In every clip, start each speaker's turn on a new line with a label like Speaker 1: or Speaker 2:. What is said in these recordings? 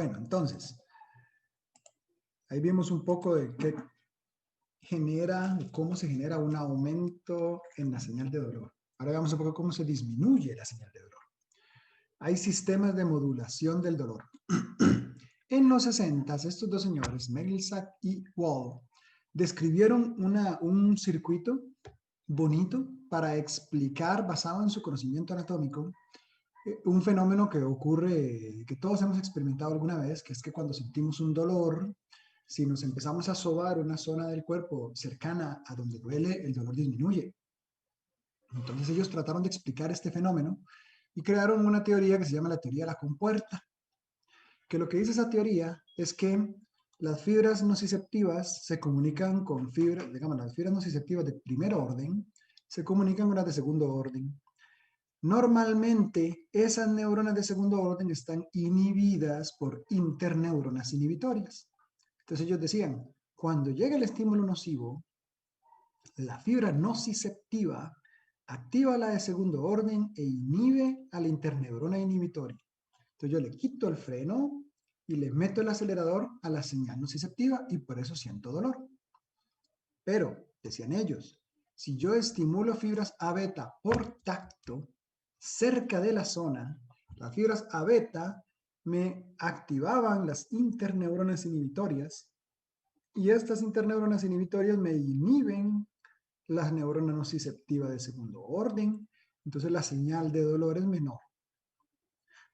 Speaker 1: Bueno, entonces, ahí vimos un poco de qué genera, cómo se genera un aumento en la señal de dolor. Ahora veamos un poco cómo se disminuye la señal de dolor. Hay sistemas de modulación del dolor. En los 60, estos dos señores, Melsack y Wall, describieron un circuito bonito para explicar, basado en su conocimiento anatómico, un fenómeno que ocurre, que todos hemos experimentado alguna vez, que es que cuando sentimos un dolor, si nos empezamos a sobar una zona del cuerpo cercana a donde duele, el dolor disminuye. Entonces ellos trataron de explicar este fenómeno y crearon una teoría que se llama la teoría de la compuerta, que lo que dice esa teoría es que las fibras nociceptivas se comunican con fibras, digamos, las fibras nociceptivas de primer orden se comunican con las de segundo orden. Normalmente, esas neuronas de segundo orden están inhibidas por interneuronas inhibitorias. Entonces ellos decían, cuando llega el estímulo nocivo, la fibra nociceptiva activa la de segundo orden e inhibe a la interneurona inhibitoria. Entonces yo le quito el freno y le meto el acelerador a la señal nociceptiva y por eso siento dolor. Pero, decían ellos, si yo estimulo fibras A beta por tacto, cerca de la zona, las fibras A beta me activaban las interneuronas inhibitorias y estas interneuronas inhibitorias me inhiben las neuronas nociceptivas de segundo orden, entonces la señal de dolor es menor.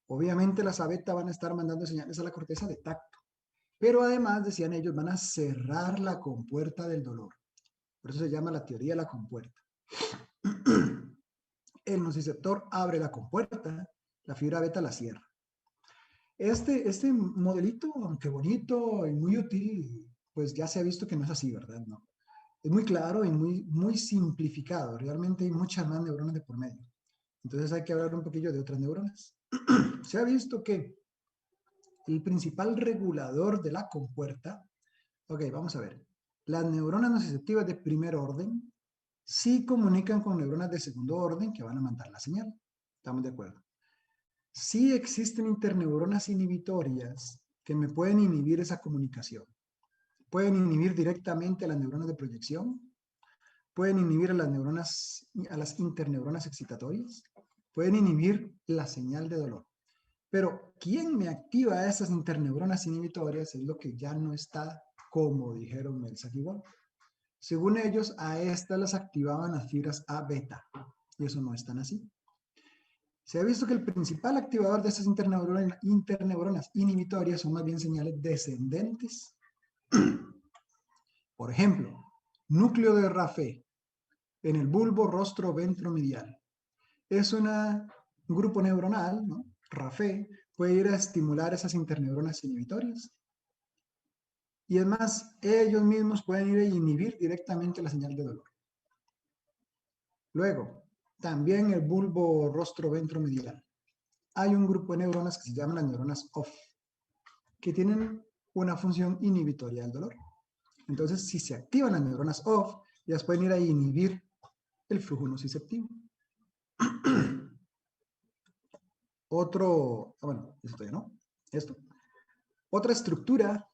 Speaker 1: Obviamente las A beta van a estar mandando señales a la corteza de tacto, pero además, decían ellos, van a cerrar la compuerta del dolor. Por eso se llama la teoría de la compuerta. El nociceptor abre la compuerta, la fibra beta la cierra. Este modelito, aunque bonito y muy útil, pues ya se ha visto que no es así, ¿verdad? No. Es muy claro y muy simplificado. Realmente hay muchas más neuronas de por medio. Entonces hay que hablar un poquillo de otras neuronas. Se ha visto que el principal regulador de la compuerta, ok, vamos a ver, las neuronas nociceptivas de primer orden sí comunican con neuronas de segundo orden que van a mandar la señal. ¿Estamos de acuerdo? Sí existen interneuronas inhibitorias que me pueden inhibir esa comunicación. Pueden inhibir directamente a las neuronas de proyección, pueden inhibir a las neuronas, a las interneuronas excitatorias, pueden inhibir la señal de dolor. Pero ¿quién me activa esas interneuronas inhibitorias? Es lo que ya no está como dijeron Melsack y Wall. Según ellos, a estas las activaban las fibras A beta, y eso no es tan así. Se ha visto que el principal activador de estas interneuronas inhibitorias son más bien señales descendentes. Por ejemplo, núcleo de Raffet en el bulbo rostro ventromedial. Es un grupo neuronal, ¿no? Raffet puede ir a estimular esas interneuronas inhibitorias. Y es más, ellos mismos pueden ir a inhibir directamente la señal de dolor. Luego, también el bulbo rostro ventromedial. Hay un grupo de neuronas que se llaman las neuronas OFF, que tienen una función inhibitoria del dolor. Entonces, si se activan las neuronas OFF, ellas pueden ir a inhibir el flujo nociceptivo. Bueno, esto ya no, esto. Otra estructura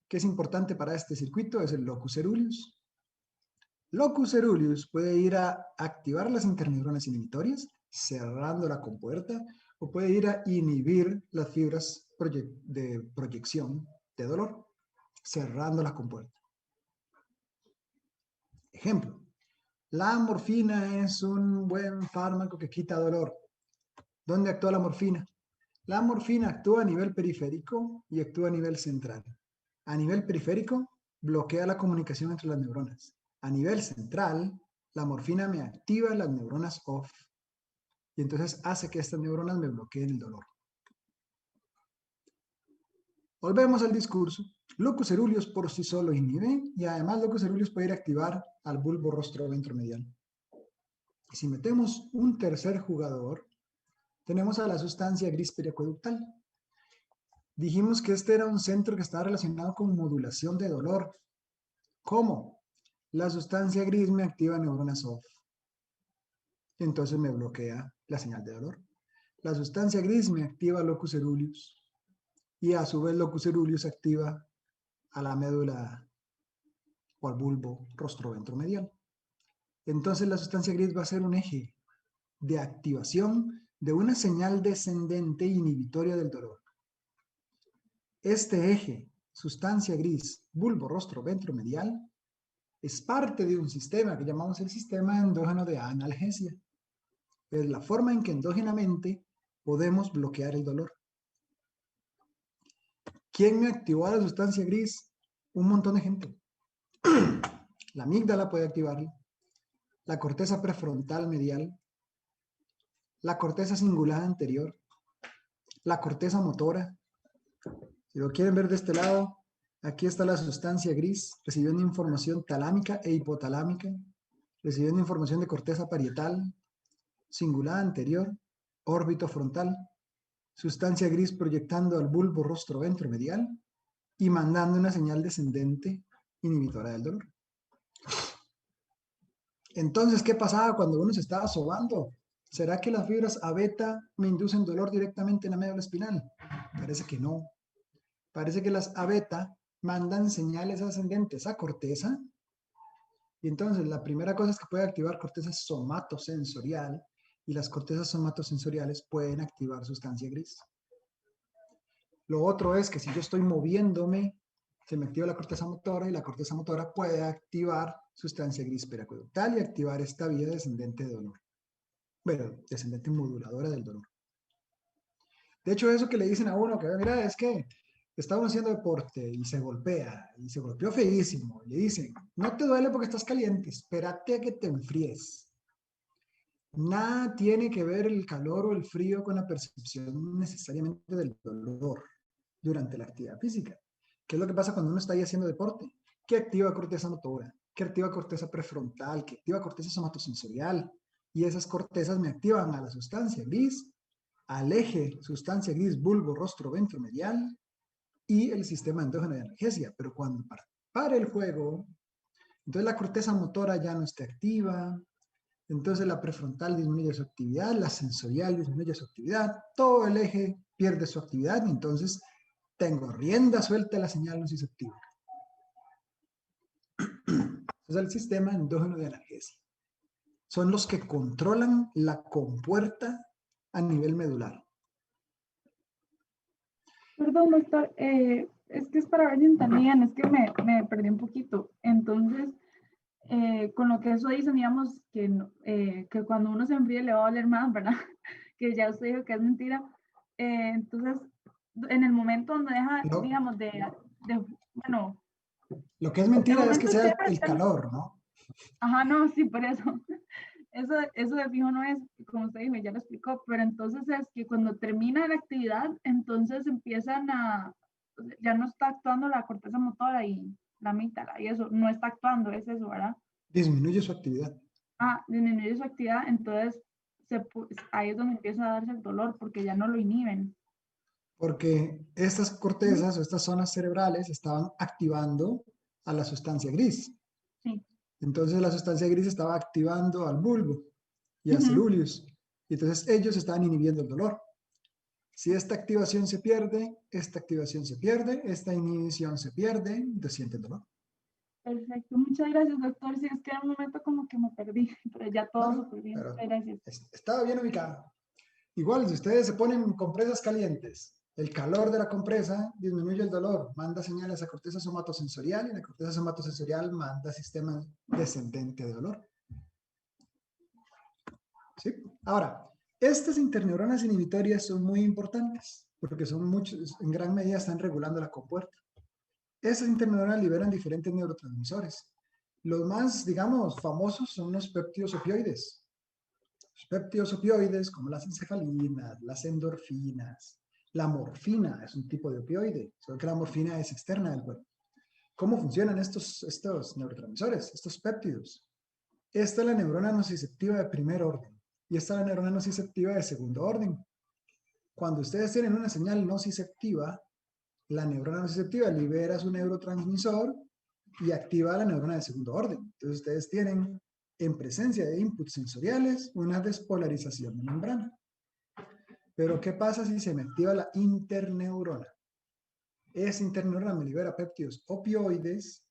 Speaker 1: que es importante para este circuito es el locus coeruleus. Locus coeruleus puede ir a activar las interneuronas inhibitorias, cerrando la compuerta, o puede ir a inhibir las fibras de proyección de dolor, cerrando la compuerta. Ejemplo, la morfina es un buen fármaco que quita dolor. ¿Dónde actúa la morfina? La morfina actúa a nivel periférico y actúa a nivel central. A nivel periférico, bloquea la comunicación entre las neuronas. A nivel central, la morfina me activa las neuronas OFF y entonces hace que estas neuronas me bloqueen el dolor. Volvemos al discurso. Locus coeruleus por sí solo inhibe y además locus coeruleus puede ir a activar al bulbo rostro ventromedial. Y si metemos un tercer jugador, tenemos a la sustancia gris periacueductal. Dijimos que este era un centro que estaba relacionado con modulación de dolor. ¿Cómo? La sustancia gris me activa neuronas OFF. Entonces me bloquea la señal de dolor. La sustancia gris me activa locus coeruleus. y a su vez locus coeruleus activa a la médula o al bulbo rostro-ventromedial. Entonces la sustancia gris va a ser un eje de activación de una señal descendente inhibitoria del dolor. Este eje, sustancia gris, bulbo rostro-ventromedial, es parte de un sistema que llamamos el sistema endógeno de analgesia. Es la forma en que endógenamente podemos bloquear el dolor. ¿Quién me activó la sustancia gris? Un montón de gente. La amígdala puede activarla, la corteza prefrontal medial, la corteza cingulada anterior, la corteza motora. Si lo quieren ver de este lado, aquí está la sustancia gris, recibiendo información talámica e hipotalámica, recibiendo información de corteza parietal, cingulada anterior, órbito frontal, sustancia gris proyectando al bulbo rostro-ventromedial y mandando una señal descendente inhibitora del dolor. Entonces, ¿qué pasaba cuando uno se estaba sobando? ¿Será que las fibras A beta me inducen dolor directamente en la médula espinal? Parece que no. Parece que las A beta mandan señales ascendentes a corteza. Y entonces la primera cosa es que puede activar corteza somatosensorial y las cortezas somatosensoriales pueden activar sustancia gris. Lo otro es que si yo estoy moviéndome, se me activa la corteza motora y la corteza motora puede activar sustancia gris periacueductal y activar esta vía descendente de dolor. Bueno, descendente moduladora del dolor. De hecho, eso que le dicen a uno, que mira, es que está uno haciendo deporte y se golpea, y se golpeó feísimo, y le dicen, no te duele porque estás caliente, espérate a que te enfríes. Nada tiene que ver el calor o el frío con la percepción necesariamente del dolor durante la actividad física. ¿Qué es lo que pasa cuando uno está ahí haciendo deporte? Que activa corteza motora, que activa corteza prefrontal, que activa corteza somatosensorial, y esas cortezas me activan a la sustancia gris, al eje sustancia gris bulbo rostro ventromedial y el sistema endógeno de analgesia. Pero cuando para el juego, entonces la corteza motora ya no está activa, entonces la prefrontal disminuye su actividad, la sensorial disminuye su actividad, todo el eje pierde su actividad y entonces tengo rienda suelta a la señal nociceptiva. Es el sistema endógeno de analgesia. Son los que controlan la compuerta a nivel medular.
Speaker 2: Perdón, doctor, es que es para ver si también, es que me perdí un poquito. Entonces, con lo que eso dicen, digamos, que cuando uno se enfríe le va a doler más, ¿verdad? Que ya usted dijo que es mentira. Entonces, en el momento donde deja,
Speaker 1: Lo,
Speaker 2: digamos, bueno,
Speaker 1: lo que es
Speaker 2: el
Speaker 1: mentira es que
Speaker 2: momento
Speaker 1: sea
Speaker 2: que
Speaker 1: el calor, ¿no?
Speaker 2: ajá, no, sí, por eso. Eso de fijo no es, como usted dijo, ya lo explicó, pero entonces es que cuando termina la actividad, entonces ya no está actuando la corteza motora y la amígdala, y eso, no está actuando, es eso, ¿verdad?
Speaker 1: Disminuye su actividad.
Speaker 2: Disminuye su actividad, entonces ahí es donde empieza a darse el dolor, porque ya no lo inhiben.
Speaker 1: Porque estas cortezas o estas zonas cerebrales estaban activando a la sustancia gris.
Speaker 2: Sí.
Speaker 1: Entonces la sustancia gris estaba activando al bulbo y a
Speaker 2: Ujú.
Speaker 1: ceruleus. Y entonces ellos estaban inhibiendo el dolor. Si esta activación se pierde, esta activación se pierde, esta inhibición se pierde, entonces siente el dolor.
Speaker 2: Perfecto, muchas gracias, doctor. Sí, es que en un momento como que me perdí, pero ya todo
Speaker 1: No,
Speaker 2: súper bien.
Speaker 1: pero
Speaker 2: Muchas gracias.
Speaker 1: estaba bien ubicado. Igual, si ustedes se ponen compresas calientes, el calor de la compresa disminuye el dolor, manda señales a corteza somatosensorial y la corteza somatosensorial manda sistema descendente de dolor. ¿Sí? Ahora, estas interneuronas inhibitorias son muy importantes porque son muchos, en gran medida están regulando la compuerta. Esas interneuronas liberan diferentes neurotransmisores. Los más, digamos, famosos son los péptidos opioides. Los péptidos opioides, como las encefalinas, las endorfinas, la morfina es un tipo de opioide, solo que la morfina es externa del cuerpo. ¿Cómo funcionan estos neurotransmisores, estos péptidos? Esta es la neurona nociceptiva de primer orden y esta es la neurona nociceptiva de segundo orden. Cuando ustedes tienen una señal nociceptiva, la neurona nociceptiva libera su neurotransmisor y activa la neurona de segundo orden. Entonces ustedes tienen, en presencia de inputs sensoriales, una despolarización de membrana. Pero ¿qué pasa si se me activa la interneurona? esa interneurona me libera péptidos opioides.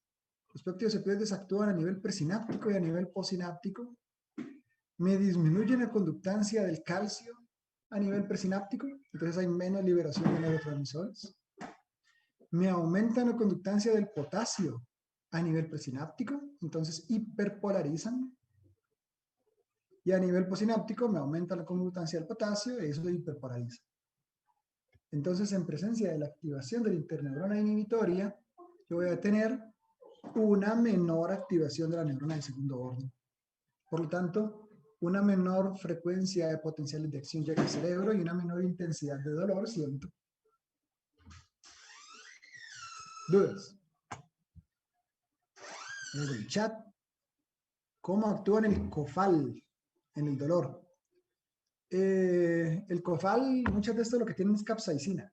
Speaker 1: Los péptidos opioides actúan a nivel presináptico y a nivel postsináptico. Me disminuyen la conductancia del calcio a nivel presináptico, entonces hay menos liberación de neurotransmisores. Me aumentan la conductancia del potasio a nivel presináptico, entonces hiperpolarizan. Y a nivel postsináptico me aumenta la conductancia del potasio y eso hiperpolariza. Entonces, en presencia de la activación de la interneurona inhibitoria, yo voy a tener una menor activación de la neurona de segundo orden. Por lo tanto, una menor frecuencia de potenciales de acción llega al cerebro y una menor intensidad de dolor siento. ¿Dudas? En el chat, ¿cómo actúa en el COFAL, en el dolor? El COFAL, muchas de esto lo que tienen es capsaicina.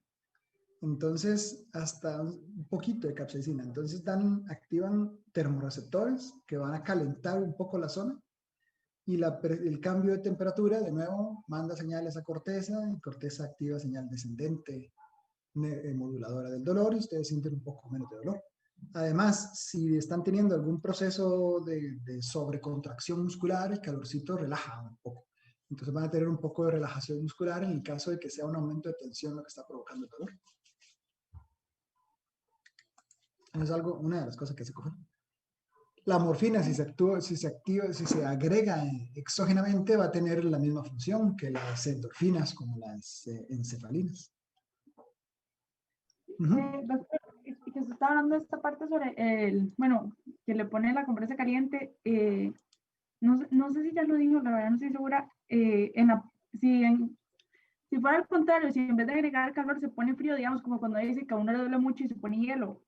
Speaker 1: Entonces, hasta un poquito de capsaicina. Entonces, activan termorreceptores que van a calentar un poco la zona. Y el cambio de temperatura, de nuevo, manda señales a corteza y corteza activa señal descendente moduladora del dolor y ustedes sienten un poco menos de dolor. Además, si están teniendo algún proceso de sobrecontracción muscular, el calorcito relaja un poco. Entonces van a tener un poco de relajación muscular en el caso de que sea un aumento de tensión lo que está provocando el dolor. Es una de las cosas que se cogen. La morfina, si se agrega exógenamente, va a tener la misma función que las endorfinas, como las encefalinas.
Speaker 2: Doctor, que se está hablando de esta parte sobre bueno, que le pone la compresa caliente, no sé si ya lo dijo, la verdad no estoy segura, si fuera al contrario, si en vez de agregar calor se pone frío, digamos, como cuando dice que a uno le duele mucho y se pone hielo,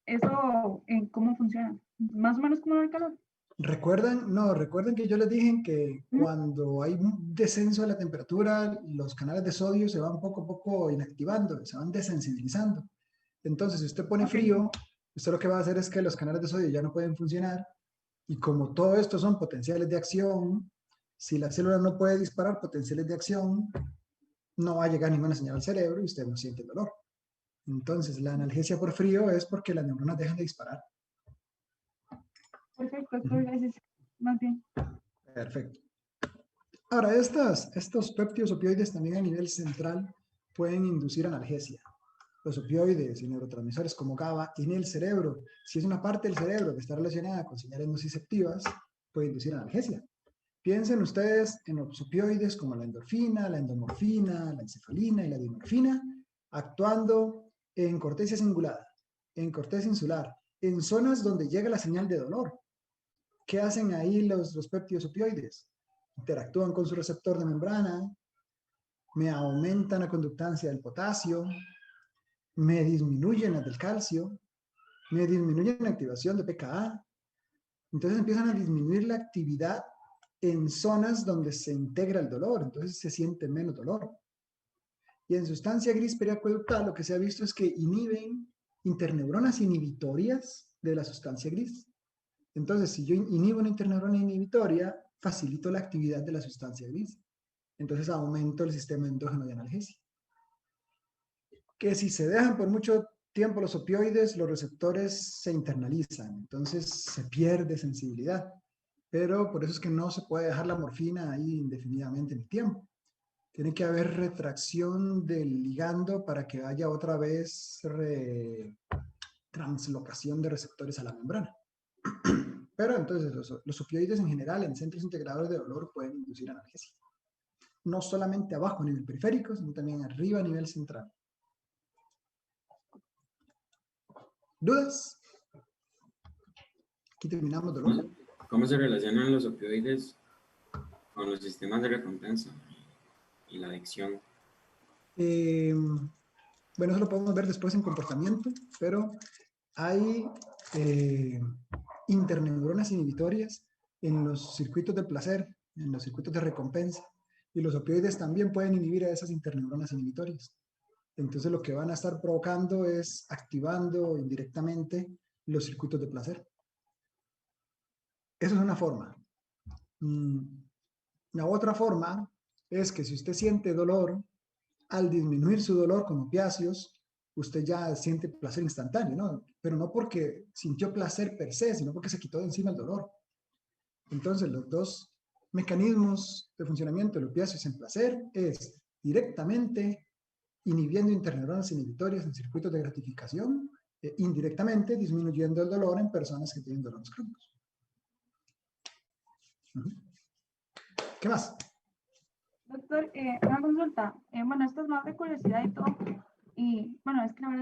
Speaker 2: ¿eso cómo funciona? Más o menos como el calor.
Speaker 1: Recuerden que yo les dije que cuando hay un descenso de la temperatura, los canales de sodio se van poco a poco inactivando, se van desensibilizando. Entonces, si usted pone frío, usted lo que va a hacer es que los canales de sodio ya no pueden funcionar y como todo esto son potenciales de acción, si la célula no puede disparar potenciales de acción, no va a llegar ninguna señal al cerebro y usted no siente el dolor. Entonces, la analgesia por frío es porque las neuronas dejan de disparar.
Speaker 2: Perfecto, gracias. Más bien.
Speaker 1: Perfecto. Ahora, estos péptidos opioides también a nivel central pueden inducir analgesia. Los opioides y neurotransmisores como GABA en el cerebro, si es una parte del cerebro que está relacionada con señales nociceptivas, puede inducir analgesia. Piensen ustedes en los opioides como la endorfina, la endomorfina, la encefalina y la dimorfina, actuando en corteza cingulada, en corteza insular, en zonas donde llega la señal de dolor. ¿Qué hacen ahí los péptidos opioides? Interactúan con su receptor de membrana, me aumentan la conductancia del potasio, me disminuyen la del calcio, me disminuyen la activación de PKA. Entonces empiezan a disminuir la actividad en zonas donde se integra el dolor, entonces se siente menos dolor. Y en sustancia gris periacueductal lo que se ha visto es que inhiben interneuronas inhibitorias de la sustancia gris. Entonces, si yo inhibo una interneurona inhibitoria, facilito la actividad de la sustancia gris. Entonces aumento el sistema endógeno de analgesia. Que si se dejan por mucho tiempo los opioides, los receptores se internalizan, entonces se pierde sensibilidad. Pero por eso es que no se puede dejar la morfina ahí indefinidamente en el tiempo. Tiene que haber retracción del ligando para que haya otra vez translocación de receptores a la membrana. Pero entonces los opioides en general en centros integradores de dolor pueden inducir analgesia. No solamente abajo a nivel periférico, sino también arriba a nivel central. ¿Dudas? Aquí terminamos dolor.
Speaker 3: ¿Cómo se relacionan los opioides con los sistemas de recompensa y la adicción?
Speaker 1: Bueno, eso lo podemos ver después en comportamiento, pero hay interneuronas inhibitorias en los circuitos de placer, en los circuitos de recompensa, y los opioides también pueden inhibir a esas interneuronas inhibitorias. Entonces lo que van a estar provocando es activando indirectamente los circuitos de placer. Eso es una forma. La otra forma es que si usted siente dolor, al disminuir su dolor con opiáceos, usted ya siente placer instantáneo, ¿no? Pero no porque sintió placer per se, sino porque se quitó de encima el dolor. Entonces, los dos mecanismos de funcionamiento del opiáceos en placer es directamente inhibiendo interneuronas inhibitorias en circuitos de gratificación, indirectamente disminuyendo el dolor en personas que tienen dolores crónicos. ¿Qué más?
Speaker 2: Doctor, una consulta. Bueno, esto es más de curiosidad y todo. Y bueno, es que la verdad